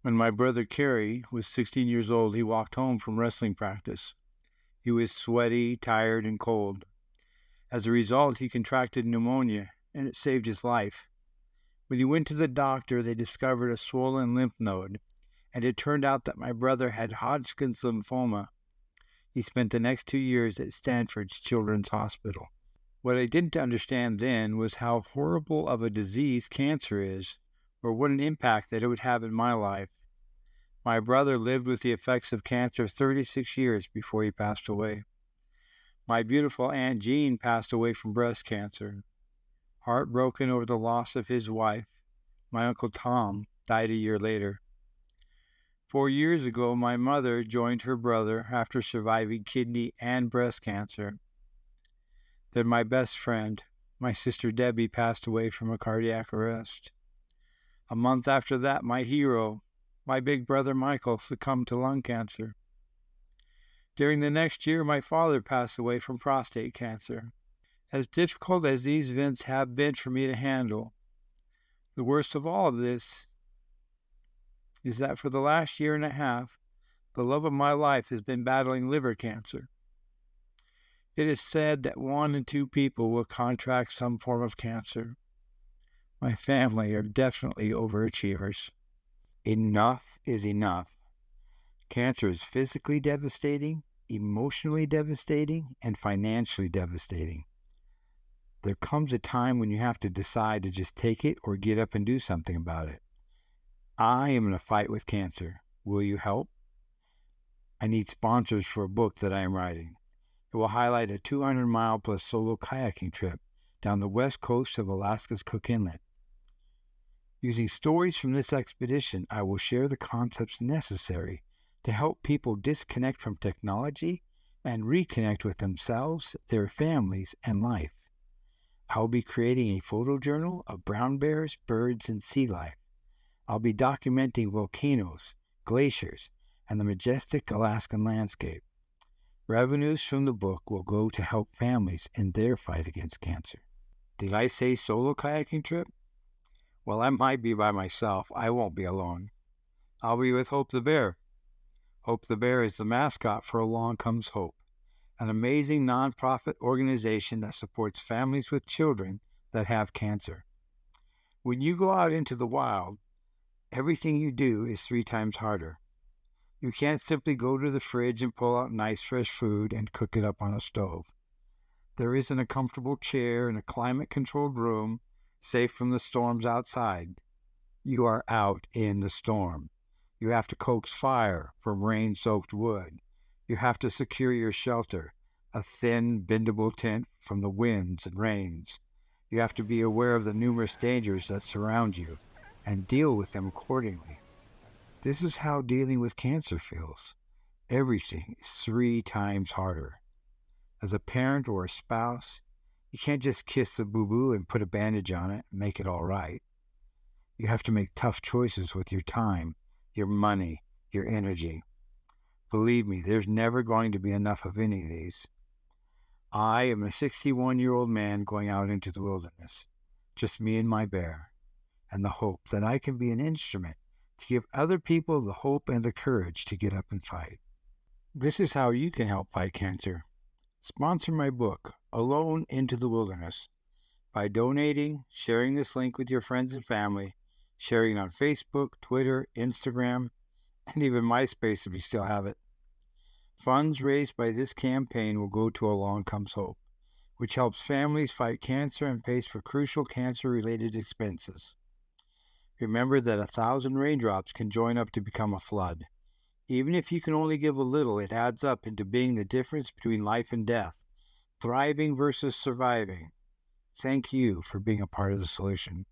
When my brother Kerry was 16 years old, he walked home from wrestling practice. He was sweaty, tired, and cold. As a result, he contracted pneumonia, and it saved his life. When he went to the doctor, they discovered a swollen lymph node, and it turned out that my brother had Hodgkin's lymphoma. He spent the next 2 years at Stanford's Children's Hospital. What I didn't understand then was how horrible of a disease cancer is, or what an impact that it would have in my life. My brother lived with the effects of cancer 36 years before he passed away. My beautiful Aunt Jean passed away from breast cancer. Heartbroken over the loss of his wife, my Uncle Tom died a year later. 4 years ago, my mother joined her brother after surviving kidney and breast cancer. Then my best friend, my sister Debbie, passed away from a cardiac arrest. A month after that, my hero, my big brother Michael, succumbed to lung cancer. During the next year, my father passed away from prostate cancer. As difficult as these events have been for me to handle, the worst of all of this is that for the last year and a half, the love of my life has been battling liver cancer. It is said that 1 in 2 people will contract some form of cancer. My family are definitely overachievers. Enough is enough. Cancer is physically devastating, emotionally devastating, and financially devastating. There comes a time when you have to decide to just take it or get up and do something about it. I am in a fight with cancer. Will you help? I need sponsors for a book that I am writing. It will highlight a 200-mile-plus solo kayaking trip down the west coast of Alaska's Cook Inlet. Using stories from this expedition, I will share the concepts necessary to help people disconnect from technology and reconnect with themselves, their families, and life. I will be creating a photo journal of brown bears, birds, and sea life. I'll be documenting volcanoes, glaciers, and the majestic Alaskan landscape. Revenues from the book will go to help families in their fight against cancer. Did I say solo kayaking trip? Well, I might be by myself. I won't be alone. I'll be with Hope the Bear. Hope the Bear is the mascot for Along Comes Hope, an amazing nonprofit organization that supports families with children that have cancer. When you go out into the wild, everything you do is 3 times harder. You can't simply go to the fridge and pull out nice fresh food and cook it up on a stove. There isn't a comfortable chair in a climate-controlled room, safe from the storms outside. You are out in the storm. You have to coax fire from rain-soaked wood. You have to secure your shelter, a thin, bendable tent from the winds and rains. You have to be aware of the numerous dangers that surround you and deal with them accordingly. This is how dealing with cancer feels. Everything is 3 times harder. As a parent or a spouse, you can't just kiss the boo-boo and put a bandage on it and make it all right. You have to make tough choices with your time, your money, your energy. Believe me, there's never going to be enough of any of these. I am a 61-year-old man going out into the wilderness, just me and my bear, and the hope that I can be an instrument to give other people the hope and the courage to get up and fight. This is how you can help fight cancer. Sponsor my book, Alone into the Wilderness, by donating, sharing this link with your friends and family, sharing it on Facebook, Twitter, Instagram, and even MySpace if you still have it. Funds raised by this campaign will go to Along Comes Hope, which helps families fight cancer and pays for crucial cancer-related expenses. Remember that 1,000 raindrops can join up to become a flood. Even if you can only give a little, it adds up into being the difference between life and death, thriving versus surviving. Thank you for being a part of the solution.